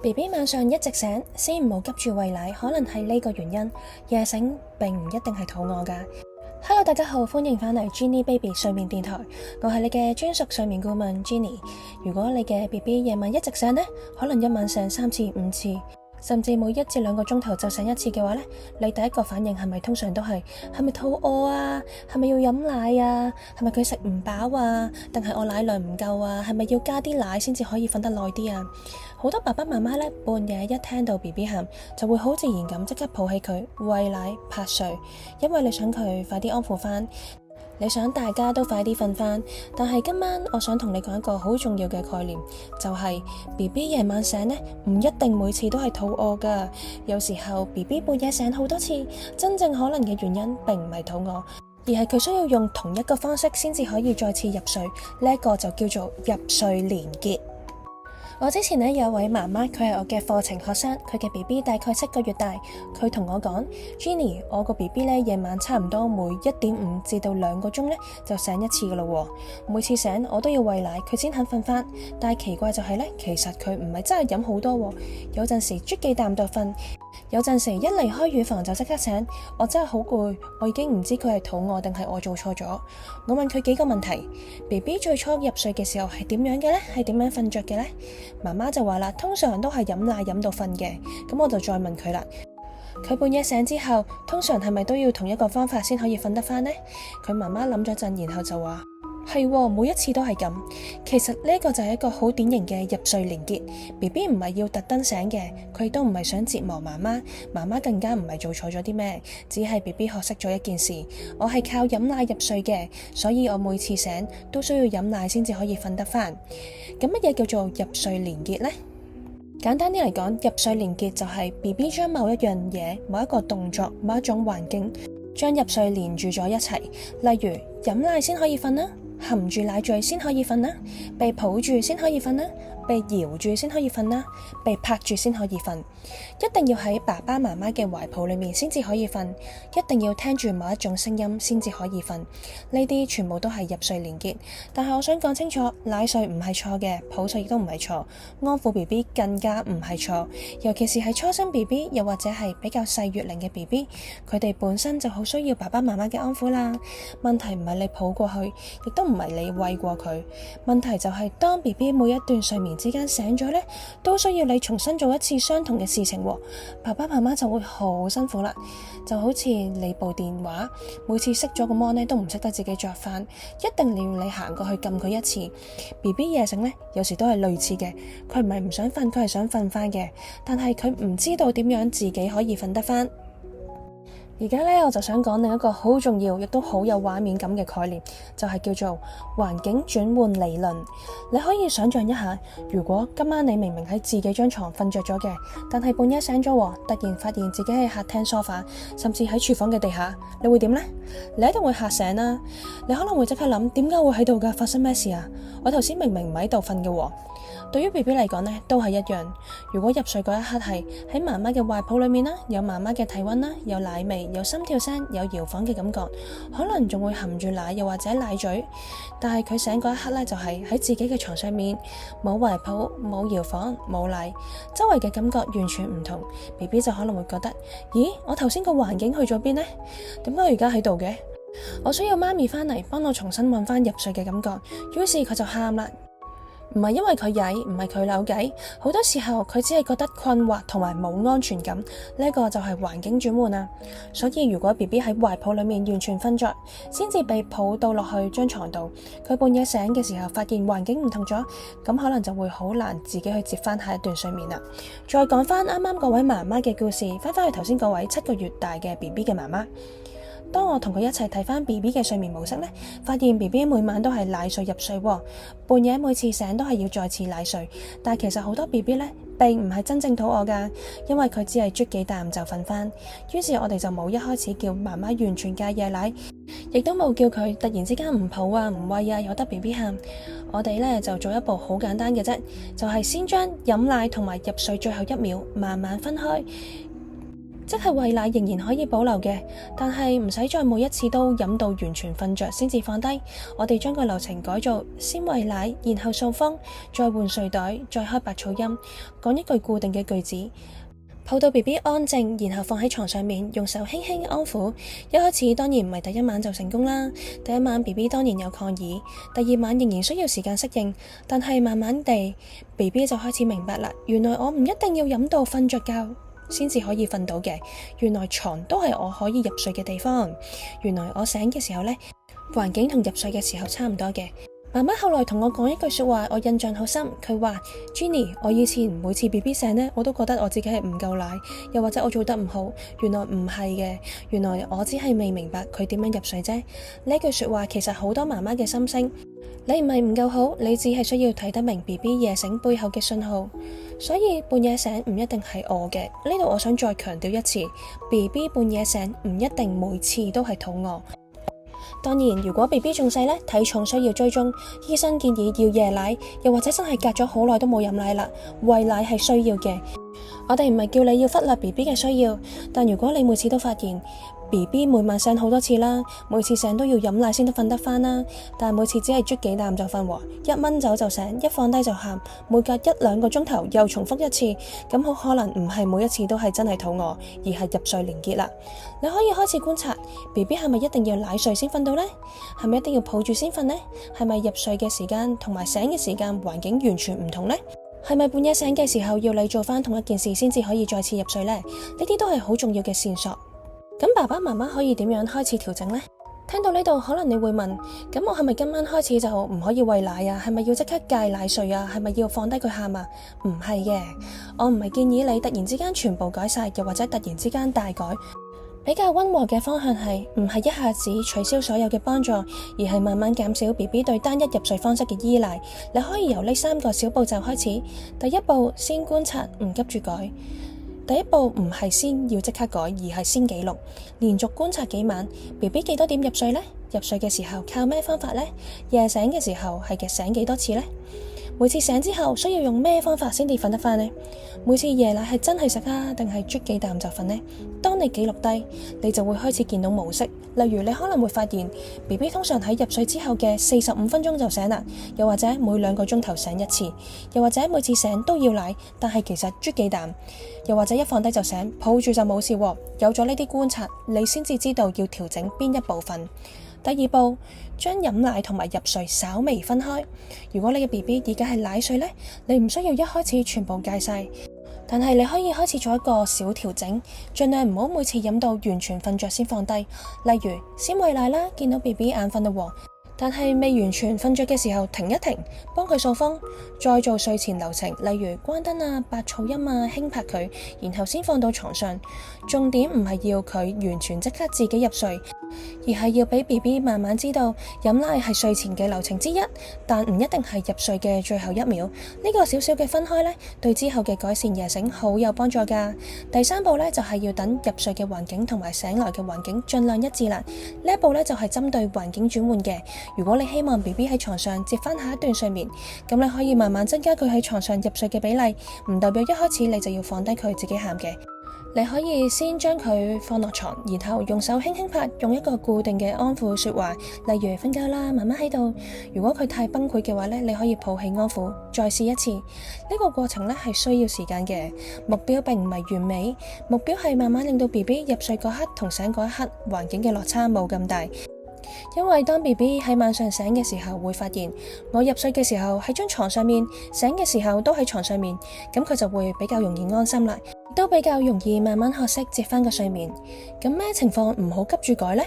BB 晚上一直醒，先唔好急住餵奶，可能係呢個原因。夜醒並唔一定係肚餓㗎。Hello， 大家好，歡迎返嚟 Jenny Baby 睡眠電台，我係你嘅專屬睡眠顧問 Jenny。如果你嘅 BB 夜晚一直醒呢，可能一晚醒3次5次，甚至每1至2個鐘頭就醒1次嘅話呢，你第一個反應係咪通常都係咪肚餓啊？係咪要飲奶啊？係咪佢食唔飽啊？定係我奶量唔夠啊？係咪要加啲奶先至可以瞓得耐啲啊？好多爸爸媽媽呢，半夜一聽到 BB 喊，就會好自然咁即刻抱起佢餵奶拍睡，因為你想佢快啲安撫返，你想大家都快啲瞓返。但係今晚我想同你講一個好重要嘅概念，就係 BB 夜晚醒呢，唔一定每次都係肚餓㗎。有時候 BB 半夜醒好多次，真正可能嘅原因並唔係肚餓，而係佢需要用同一個方式先至可以再次入睡。呢一個就叫做入睡連結。我之前呢有位媽媽，佢係我嘅課程學生，佢嘅 BB 大概7個月大，佢同我講 Jenny， 我個 BB 呢夜晚差唔多每1.5至到2個鐘呢就醒1次噶啦，每次醒我都要餵奶佢先肯瞓返。但係奇怪就係呢，其實佢唔係真係飲好多，有陣時啜幾啖就瞓，有陣時一離開乳房就即刻醒。我真係好攰，我已經唔知佢係肚餓定係我做錯咗。我問佢幾個問題， BB 最初入睡嘅時候係點樣嘅呢？係點樣瞓着嘅呢？媽媽就話啦，通常都係飲奶飲到瞓嘅。咁我就再問佢啦，佢半夜醒之後，通常係咪都要同一個方法先可以瞓得返呢？佢媽媽諗咗陣，然後就話係，每一次都係咁。其實呢個就係一個好典型嘅入睡連結。 BB 唔係要特登醒嘅，佢亦都唔係想折磨媽媽，媽媽更加唔係做錯咗啲咩，只係 BB 學識咗一件事，我係靠飲奶入睡嘅，所以我每次醒都需要飲奶先至可以瞓得返。咁乜嘢叫做入睡連結呢？簡單啲嚟講，入睡連結就係 BB 將某一樣嘢、某一個動作、某一種環境將入睡連住咗一齊。例如飲奶先可以瞓啦，含住奶嘴先可以瞓啦，被抱住先可以瞓啦，被搖住先可以瞓啦，被拍住先可以瞓。一定要喺爸爸媽媽嘅懷抱裏面先至可以瞓，一定要聽住某一種聲音先至可以瞓。呢啲全部都係入睡連結。但係我想講清楚，奶睡唔係錯嘅，抱睡亦都唔係錯，安撫 BB 更加唔係錯。尤其是係初生 BB， 又或者係比較細月齡嘅 BB， 佢哋本身就好需要爸爸媽媽嘅安撫啦。問題唔係你抱過去，亦都唔係你餵過佢。問題就係當 BB 每一段睡眠之間醒咗呢，都需要你重新做一次相同嘅事情，爸爸媽媽就會好辛苦啦。就好似你部電話每次熄咗個 mon 呢，都唔識得自己着翻，一定要你行過去撳佢一次。 BB 夜醒呢，有時都係類似嘅，佢唔係唔想瞓，佢係想瞓翻嘅，但係佢唔知道點樣自己可以瞓得翻。而家呢，我就想講另一個好重要亦都好有畫面感嘅概念，就係叫做環境轉換理論。你可以想象一下，如果今晚你明明喺自己張床瞓着咗嘅，但係半夜醒咗，突然發現自己喺客廳梳化，甚至喺廚房嘅地下，你會點呢？你一定會嚇醒啦。你可能會即刻諗，點解會喺度㗎？發生咩事啊？我頭先明明唔喺度瞓嘅。對於 BB 嚟講呢，都係一樣。如果入睡嗰一刻係喺媽媽嘅懷抱裏面啦，有媽媽嘅體溫啦，有奶味，有心跳聲，有搖晃嘅感覺，可能仲會含住奶又或者奶嘴。但係佢醒嗰一刻呢，就係喺自己嘅床上面，冇懷抱，冇搖晃，冇奶，周圍嘅感覺完全唔同。 BB 就可能會覺得，咦，我頭先個環境去咗邊呢？點解我而家喺度嘅？我需要媽咪返嚟幫我重新搵返入睡嘅感覺。於是佢就喊啦。唔係因為佢曳，唔係佢扭計，好多時候佢只係覺得困惑同埋冇安全感。呢個就係環境轉換啊。所以如果 BB 喺懷抱裏面完全瞓着，先至被抱到落去張床度，佢半夜醒嘅時候發現環境唔同咗，咁可能就會好難自己去接翻下一段睡眠啦。再講翻啱啱嗰位媽媽嘅故事，翻返去頭先嗰位7個月大嘅 BB 嘅媽媽。當我同佢一齊睇翻 BB 嘅睡眠模式呢，發現 BB 每晚都係奶睡入睡，半夜每次醒都係要再次奶睡。但其實好多 BB 呢並唔係真正肚餓㗎，因為佢只係啜幾啖就瞓翻。於是我哋就冇一開始叫媽媽完全戒夜奶，亦都冇叫佢突然之間唔抱啊唔餵啊，由得 BB 喊。我哋呢就做一步好簡單嘅啫，就係先將飲奶同埋入睡最後1秒慢慢分開。即係餵奶仍然可以保留嘅，但係唔使再每一次都飲到完全瞓着先至放低。我哋將個流程改做先餵奶，然後掃風，再換睡袋，再開白噪音，講一句固定嘅句子，抱到 BB 安靜，然後放喺床上面，用手輕輕安撫。一開始當然唔係第一晚就成功啦，第一晚 BB 當然有抗議，第二晚仍然需要時間適應，但係慢慢地 BB 就開始明白啦，原來我唔一定要飲到瞓着覺先至可以瞓到嘅，原來床都係我可以入睡嘅地方，原來我醒嘅時候呢，環境同入睡嘅時候差唔多嘅。媽媽後來同我講一句說話，我印象好深。佢話 Jenny， 我以前每次 BB 醒呢，我都覺得我自己係唔夠奶，又或者我做得唔好。原來唔係嘅，原來我只係未明白佢點樣入睡啫。呢句說話其實好多媽媽嘅心聲。你唔係唔夠好，你只係需要睇得明 BB 夜醒背後嘅信號。所以半夜醒唔一定係餓嘅。呢度我想再強調一次， BB 半夜醒唔一定每次都係肚餓。當然，如果 BB 仲細呢，體重需要追蹤，醫生建議要夜奶，又或者真係隔咗好耐都冇飲奶啦，餵奶係需要嘅。我哋唔係叫你要忽略 BB 嘅需要，但如果你每次都發現BB 每晚醒好多次啦，每次醒都要飲奶先得瞓得翻啦，但每次只係啜幾啖就瞓喎，一掹走就醒，一放低就喊，每隔1-2個鐘頭又重複一次，咁好可能唔係每一次都係真係肚餓，而係入睡連結啦。你可以開始觀察 BB 係咪一定要奶睡先瞓到呢？係咪一定要抱住先瞓呢？係咪入睡嘅時間同埋醒嘅時間環境完全唔同呢？係咪半夜醒嘅時候要你做翻同一件事先至可以再次入睡呢？呢啲都係好重要嘅線索。咁爸爸媽媽可以點樣開始調整呢？聽到呢度，可能你會問，咁我係咪今晚開始就唔可以餵奶啊？係咪要即刻戒奶睡啊？係咪要放低佢喊啊？唔係嘅，我唔係建議你突然之間全部改晒，又或者突然之間大改。比較溫和嘅方向係唔係一下子取消所有嘅幫助，而係慢慢減少 BB 對單一入睡方式嘅依賴。你可以由呢3個小步驟開始。第一步，先觀察，唔急住改。第一步唔係先要即刻改，而係先記錄，連續觀察幾晚 BB 幾多點入睡呢？入睡嘅時候靠咩方法呢？夜醒嘅時候係醒幾多次呢？每次醒之後需要用咩方法先至瞓得翻呢？每次夜奶係真係食啊，定係啜幾啖就瞓呢？當你記錄低，你就會開始見到模式。例如你可能會發現 BB 通常喺入睡之後嘅45分鐘就醒啦，又或者每2個鐘頭醒一次，又或者每次醒都要奶，但係其實啜幾啖，又或者一放低就醒，抱住就冇事喎。有咗呢啲觀察，你先至知道要調整邊一部分。第二步，將飲奶同埋入睡稍微分開。如果你嘅 BB 而家係奶睡呢，你唔需要一開始全部戒晒，但係你可以開始做一個小調整，盡量唔好每次飲到完全瞓着先放低。例如先餵奶啦，見到 BB 眼瞓啦喎，但係未完全瞓着嘅時候停一停，幫佢掃風，再做睡前流程，例如關燈啊、白噪音啊、輕拍佢，然後先放到床上。重點唔係要佢完全即刻自己入睡，而係要俾 BB 慢慢知道飲奶係睡前嘅流程之一，但唔一定係入睡嘅最後1秒。呢個小小嘅分開呢，對之後嘅改善夜醒好有幫助噶。第3步呢，就係要等入睡嘅環境同埋醒來嘅環境盡量一致啦。呢一步呢，就係針對環境轉換嘅。如果你希望 BB 喺床上接翻下一段睡眠，咁你可以慢慢增加佢喺床上入睡嘅比例，唔代表一開始你就要放低佢自己喊嘅。你可以先將佢放落床，然後用手輕輕拍，用一個固定嘅安撫說話，例如瞓覺啦，媽媽喺度。如果佢太崩潰嘅話呢，你可以抱起安撫，再試一次。呢個過程呢係需要時間嘅，目標並唔係完美，目標係慢慢令到 BB 入睡嗰刻同醒嗰一刻環境嘅落差冇咁大。因為當 BB 喺晚上醒嘅時候，會發現我入睡嘅時候喺張床上面，醒嘅時候都喺床上面，咁佢就會比較容易安心啦，都比較容易慢慢學識接翻個睡眠。咁咩情況唔好急住改呢？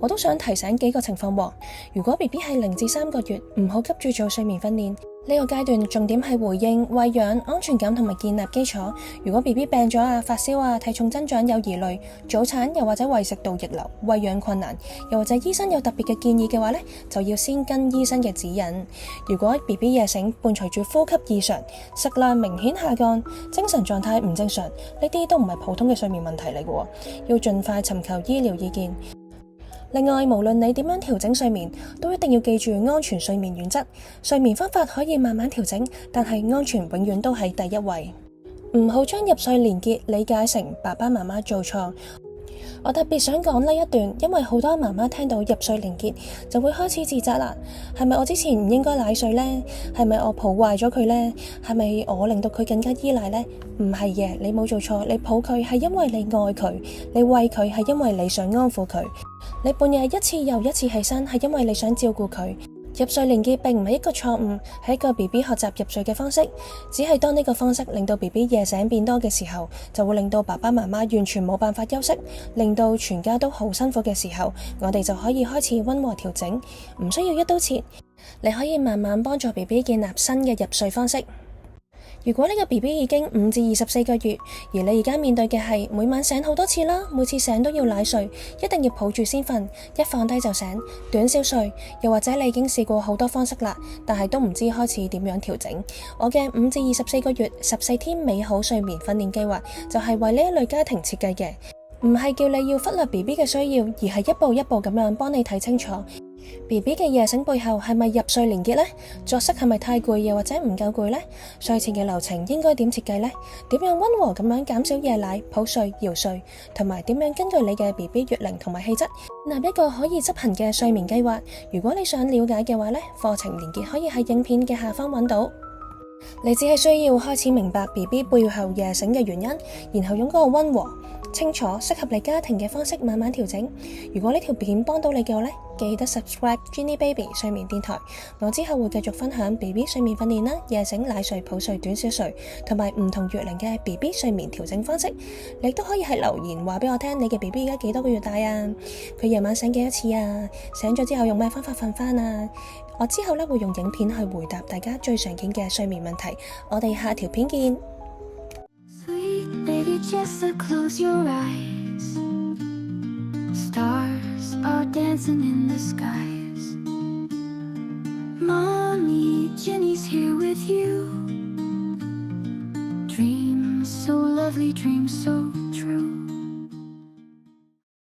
我都想提醒幾個情況喎。如果 BB 係0至3個月，唔好急住做睡眠訓練。呢個階段重點係回應、餵養、安全感同埋建立基礎。如果 BB 病咗啊、發燒啊、體重增長有疑慮、早產又或者胃食道逆流、餵養困難，又或者醫生有特別嘅建議嘅話呢，就要先跟醫生嘅指引。如果 BB 夜醒伴隨住呼吸異常、食量明顯下降、精神狀態唔正常，呢啲都唔係普通嘅睡眠問題嚟嘅，要盡快尋求醫療意見。另外，無論你點樣調整睡眠，都一定要記住安全睡眠原則。睡眠方法可以慢慢調整，但係安全永遠都係第一位。唔好將入睡連結理解成爸爸媽媽做錯。我特別想講呢一段，因為好多媽媽聽到入睡連結就會開始自責啦。係咪我之前唔應該奶睡呢？係咪我抱壞咗佢呢？係咪我令到佢更加依賴呢？唔係嘅，你冇做錯。你抱佢係因為你愛佢，你餵佢係因為你想安撫佢，你半夜一次又一次起身係因為你想照顧佢。入睡連結並唔係一個錯誤，係一個 BB 學習入睡嘅方式。只係當呢個方式令到 BB 夜醒變多嘅時候，就會令到爸爸媽媽完全冇辦法休息，令到全家都好辛苦嘅時候，我哋就可以開始溫和調整，唔需要一刀切。你可以慢慢幫助 BB 建立新嘅入睡方式。如果呢個 BB 已經5至24個月，而你而家面對嘅係每晚醒好多次啦，每次醒都要奶睡，一定要抱住先瞓，一放低就醒，短小睡，又或者你已經試過好多方式啦，但係都唔知開始點樣調整。我嘅5至24個月14天美好睡眠訓練計劃就係為呢一類家庭設計嘅，唔係叫你要忽略 BB 嘅需要，而係一步一步咁樣幫你睇清楚BB 嘅夜醒背後係咪入睡連結呢？作息係咪太攰又或者唔夠攰呢？睡前嘅流程應該點設計呢？點樣溫和咁樣減少夜奶、抱睡、搖睡，同埋點樣根據你嘅 BB 月齡同埋氣質立一個可以執行嘅睡眠計劃。如果你想了解嘅話呢，課程連結可以喺影片嘅下方揾到。你只係需要開始明白 BB 背後夜醒嘅原因，然後用嗰個溫和、清楚、適合你家庭嘅方式慢慢調整。如果呢條片幫到你嘅話呢，記得 subscribe Ginny Baby 睡眠電台。我之後會繼續分享 BB 睡眠訓練啦、夜醒、奶睡、抱睡、短小睡，同埋唔同月齡嘅 BB 睡眠調整方式。你都可以喺留言話俾我聽，你嘅 BB 而家幾多個月大啊？佢夜晚醒幾多次啊？醒咗之後用咩方法瞓返啊？我之後會用影片去回答大家最常見嘅睡眠問題。我哋下條片見。Sweet baby Jessica, close your eyes. Stars are dancing in the skies. Mommy, Jenny's here with you. Dreams so lovely, dreams so true.